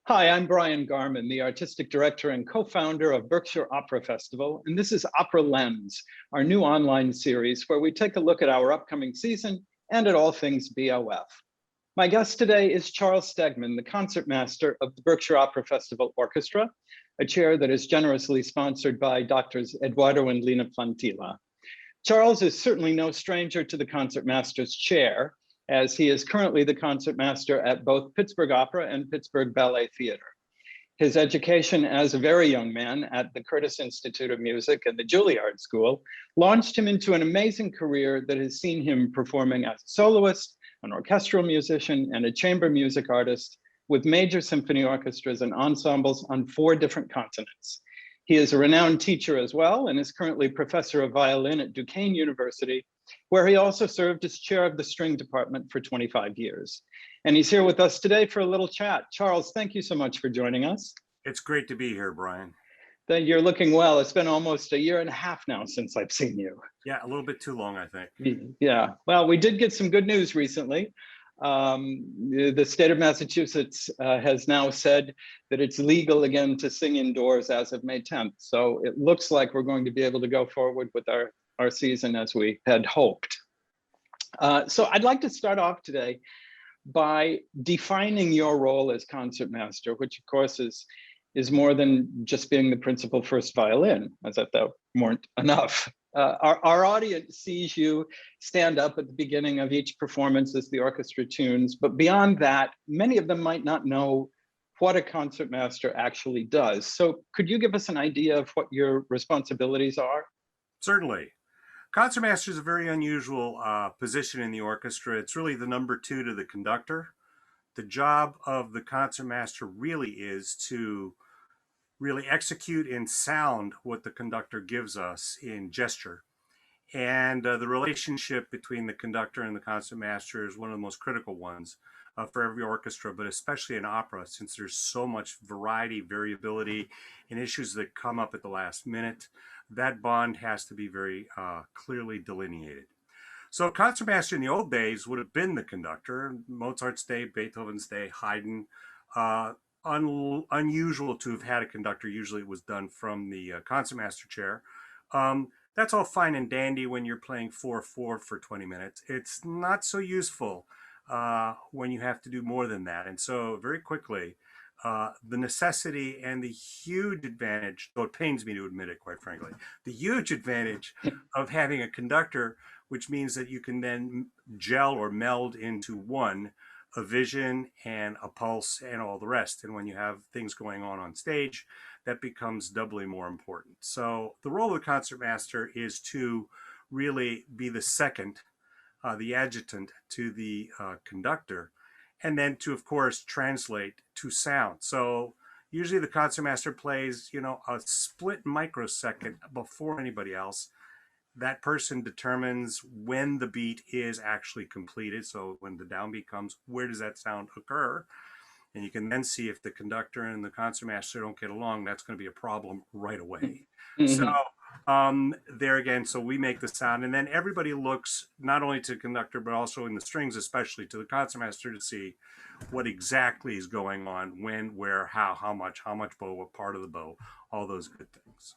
Hi, I'm Brian Garman, the Artistic Director and co-founder of Berkshire Opera Festival, and this is OperaLens, our new online series where we take a look at our upcoming season and at all things BOF. My guest today is Charles Stegeman, the concertmaster of the Berkshire Opera Festival Orchestra, a chair that is generously sponsored by Doctors Eduardo and Lina Plantilla. Charles is certainly no stranger to the concertmaster's chair, as he is currently the concertmaster at both Pittsburgh Opera and Pittsburgh Ballet Theater. His education as a very young man at the Curtis Institute of Music and the Juilliard School launched him into an amazing career that has seen him performing as a soloist, an orchestral musician, and a chamber music artist with major symphony orchestras and ensembles on 4 different continents. He is a renowned teacher as well and is currently professor of violin at Duquesne University, where he also served as chair of the string department for 25 years. And he's here with us today for a little chat. Charles, thank you so much for joining us. It's great to be here, Brian. You're looking well. It's been almost a year and a half now since I've seen you. Yeah, a little bit too long, I think. Yeah, well, we did get some good news recently. The state of Massachusetts has now said that it's legal again to sing indoors as of May 10th. So it looks like we're going to be able to go forward with our season as we had hoped. So I'd like to start off today by defining your role as concertmaster, which of course is more than just being the principal first violin, as if that weren't enough. Our audience sees you stand up at the beginning of each performance as the orchestra tunes, but beyond that, many of them might not know what a concertmaster actually does. So could you give us an idea of what your responsibilities are? Certainly. Concertmaster is a very unusual position in the orchestra. It's really the number 2 to the conductor. The job of the concertmaster really is to really execute in sound what the conductor gives us in gesture. And the relationship between the conductor and the concertmaster is one of the most critical ones for every orchestra, but especially in opera, since there's so much variety, variability, and issues that come up at the last minute. That bond has to be very clearly delineated. So concertmaster in the old days would have been the conductor. Mozart's day, Beethoven's day, Haydn. Unusual to have had a conductor. Usually it was done from the concertmaster chair. That's all fine and dandy when you're playing 4/4 for 20 minutes. It's not so useful when you have to do more than that. And so very quickly, the necessity and the huge advantage, though it pains me to admit it, quite frankly, the huge advantage of having a conductor, which means that you can then gel or meld into one, a vision and a pulse and all the rest. And when you have things going on stage, that becomes doubly more important. So the role of the concertmaster is to really be the second, the adjutant to the conductor, and then to, of course, translate to sound. So usually the concertmaster plays, a split microsecond before anybody else. That person determines when the beat is actually completed. So when the downbeat comes, where does that sound occur? And you can then see if the conductor and the concertmaster don't get along, that's going to be a problem right away. So there again, so we make the sound, and then everybody looks not only to the conductor, but also in the strings, especially to the concertmaster, to see what exactly is going on, when, where, how much bow, what part of the bow, all those good things.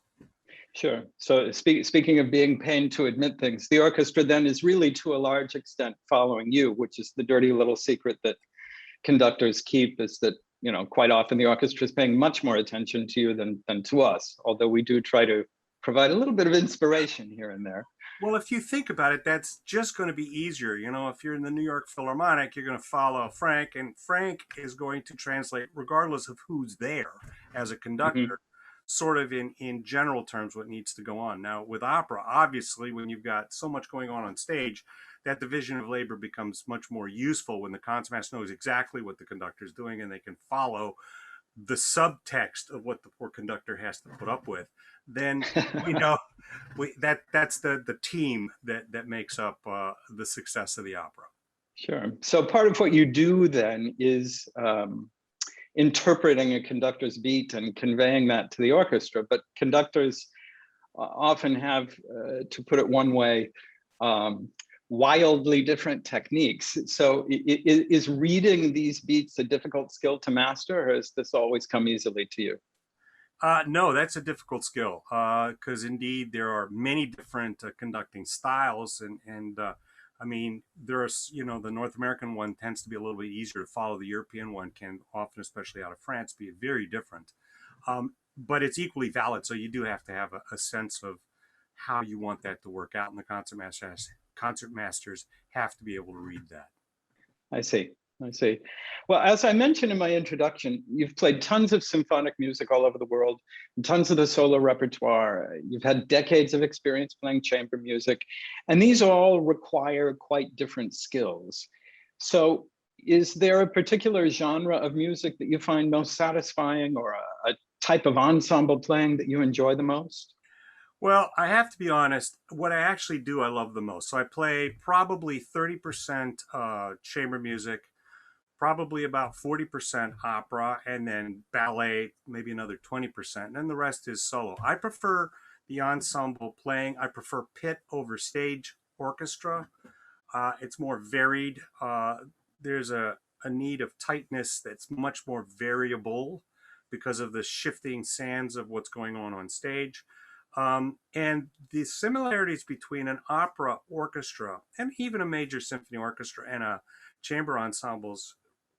Sure. So speaking of being pained to admit things, the orchestra then is really to a large extent following you, which is the dirty little secret that conductors keep, is that, quite often the orchestra is paying much more attention to you than to us, although we do try to provide a little bit of inspiration here and there. Well, if you think about it, that's just going to be easier. If you're in the New York Philharmonic, you're going to follow Frank, and Frank is going to translate regardless of who's there as a conductor. Sort of in general terms what needs to go on. Now with opera, obviously, when you've got so much going on stage, that division of labor becomes much more useful when the concertmaster knows exactly what the conductor is doing and they can follow the subtext of what the poor conductor has to put up with. Then that's the team that makes up the success of the opera. Sure. So part of what you do then is interpreting a conductor's beat and conveying that to the orchestra, but conductors often have, to put it one way, wildly different techniques. So is reading these beats a difficult skill to master, or has this always come easily to you? No, that's a difficult skill because indeed there are many different conducting styles, and I mean there's the North American one tends to be a little bit easier to follow. The European one can often, especially out of France, be very different, but it's equally valid. So you do have to have a sense of how you want that to work out, and the concertmasters have to be able to read that. I see. I see. Well, as I mentioned in my introduction, you've played tons of symphonic music all over the world, and tons of the solo repertoire. You've had decades of experience playing chamber music, and these all require quite different skills. So is there a particular genre of music that you find most satisfying, or a type of ensemble playing that you enjoy the most? Well, I have to be honest, what I actually do, I love the most. So I play probably 30% chamber music, probably about 40% opera, and then ballet, maybe another 20%. And then the rest is solo. I prefer the ensemble playing. I prefer pit over stage orchestra. It's more varied. There's a need of tightness that's much more variable because of the shifting sands of what's going on stage. And the similarities between an opera orchestra and even a major symphony orchestra and a chamber ensembles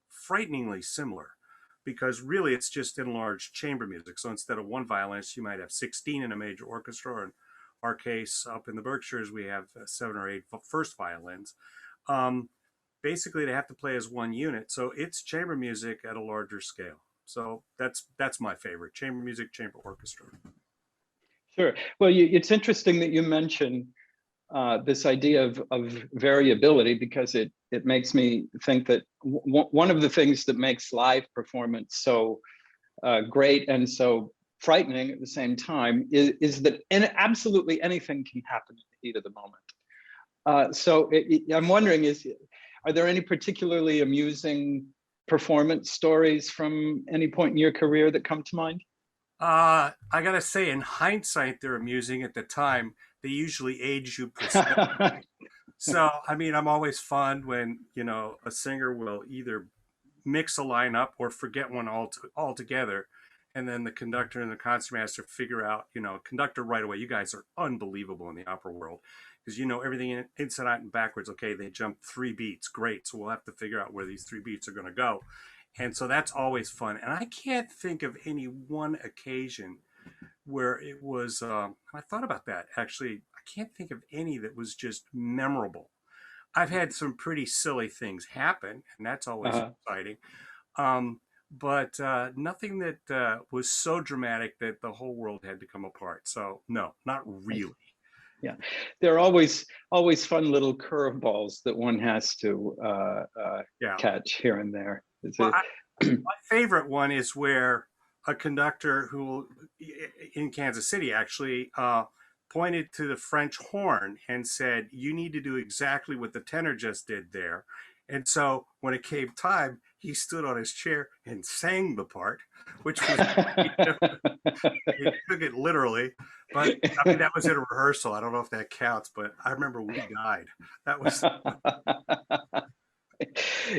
frighteningly similar, because really it's just enlarged chamber music. So instead of one violinist, you might have 16 in a major orchestra, or in our case up in the Berkshires, we have 7 or 8 first violins. Basically, they have to play as one unit. So it's chamber music at a larger scale. So that's my favorite: chamber music, chamber orchestra. Sure. Well, it's interesting that you mention this idea of variability, because it makes me think that one of the things that makes live performance so great and so frightening at the same time is that absolutely anything can happen in the heat of the moment. I'm wondering, are there any particularly amusing performance stories from any point in your career that come to mind? I gotta say, in hindsight, they're amusing. At the time, they usually age you perceptibly. So, I mean, I'm always fun when a singer will either mix a line up or forget one altogether, and then the conductor and the concertmaster figure out, conductor right away. You guys are unbelievable in the opera world because you know everything inside out and backwards. Okay, they jumped 3 beats, great. So we'll have to figure out where these 3 beats are going to go. And so that's always fun. And I can't think of any one occasion where it was, I thought about that actually. I can't think of any that was just memorable. I've had some pretty silly things happen, and that's always exciting. But nothing that was so dramatic that the whole world had to come apart. So no, not really. Yeah, there are always fun little curveballs that one has to catch here and there. Well, my favorite one is where a conductor who, in Kansas City actually, pointed to the French horn and said, "You need to do exactly what the tenor just did there." And so when it came time, he stood on his chair and sang the part, which was he took it literally. But I mean, that was in a rehearsal. I don't know if that counts, but I remember we died. That was.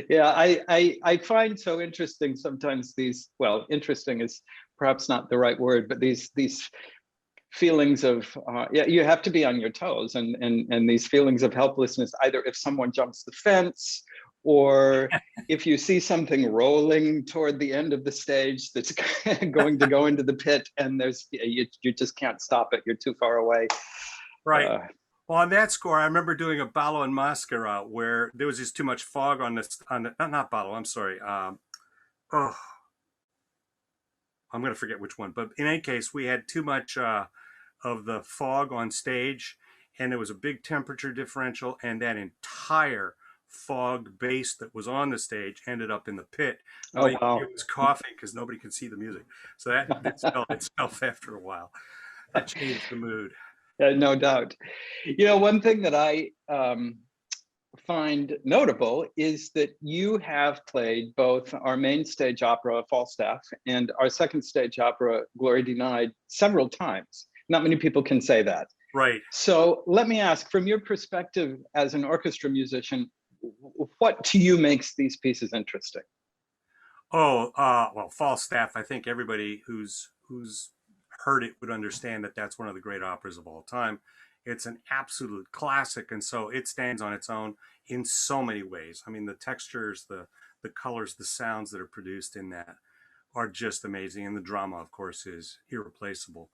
Yeah, I find so interesting sometimes these, well, interesting is perhaps not the right word, but these feelings of yeah, you have to be on your toes, and these feelings of helplessness, either if someone jumps the fence, or if you see something rolling toward the end of the stage that's going to go into the pit, and you just can't stop it, you're too far away. Right. Well, on that score, I remember doing a ballo in Mascara where there was just too much fog on not ballo, I'm sorry. I'm going to forget which one, but in any case, we had too much of the fog on stage, and there was a big temperature differential, and that entire fog base that was on the stage ended up in the pit. Oh, wow. It was coughing because nobody could see the music. So that spelled itself after a while. That changed the mood. No doubt. One thing that I find notable is that you have played both our main stage opera, Falstaff, and our second stage opera, Glory Denied, several times. Not many people can say that. Right. So let me ask, from your perspective as an orchestra musician, what to you makes these pieces interesting? Oh, well, Falstaff. I think everybody who's heard it would understand that that's one of the great operas of all time. It's an absolute classic, and so it stands on its own in so many ways. I mean, the textures, the colors, the sounds that are produced in that are just amazing, and the drama, of course, is irreplaceable.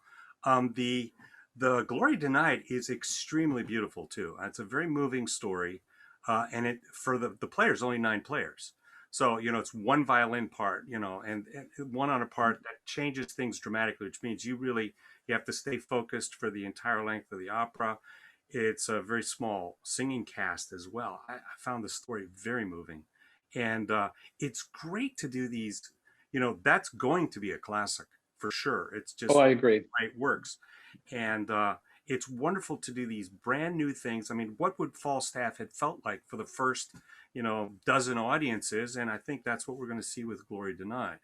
The Glory Denied is extremely beautiful too. It's a very moving story, and it for the players only 9 players. So it's one violin part, and one on a part that changes things dramatically, which means you have to stay focused for the entire length of the opera. It's a very small singing cast as well. I found the story very moving, and it's great to do these. That's going to be a classic for sure. It's Oh, just I agree. it works, and it's wonderful to do these brand new things. I mean, what would Falstaff have felt like for the first, dozen audiences? And I think that's what we're going to see with Glory Denied.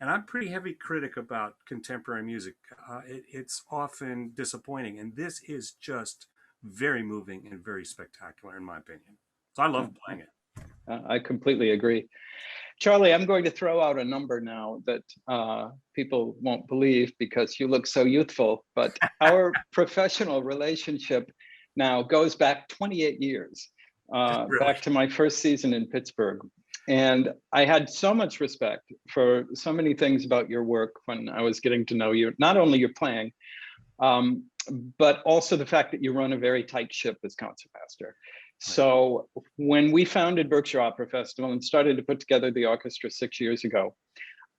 And I'm pretty heavy critic about contemporary music. It's often disappointing, and this is just very moving and very spectacular, in my opinion. So I love playing it. I completely agree. Charlie, I'm going to throw out a number now that people won't believe because you look so youthful, but our professional relationship now goes back 28 years, Really? back to my first season in Pittsburgh. And I had so much respect for so many things about your work when I was getting to know you, not only your playing, um, but also the fact that you run a very tight ship as concertmaster. Right. So when we founded Berkshire Opera Festival and started to put together the orchestra 6 years ago,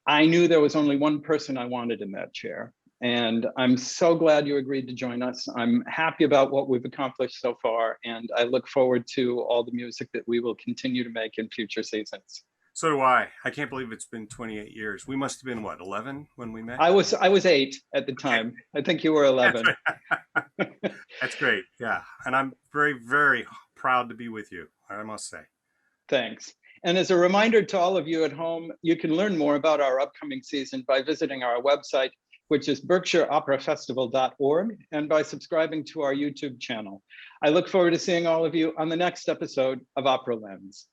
I knew there was only one person I wanted in that chair. And I'm so glad you agreed to join us. I'm happy about what we've accomplished so far, and I look forward to all the music that we will continue to make in future seasons. So do I. I can't believe it's been 28 years. We must have been what, 11 when we met? I was 8 at the Okay. time. I think you were 11. That's great. Yeah. And I'm very, very proud to be with you, I must say. Thanks. And as a reminder to all of you at home, you can learn more about our upcoming season by visiting our website, which is berkshireoperafestival.org, and by subscribing to our YouTube channel. I look forward to seeing all of you on the next episode of OperaLens.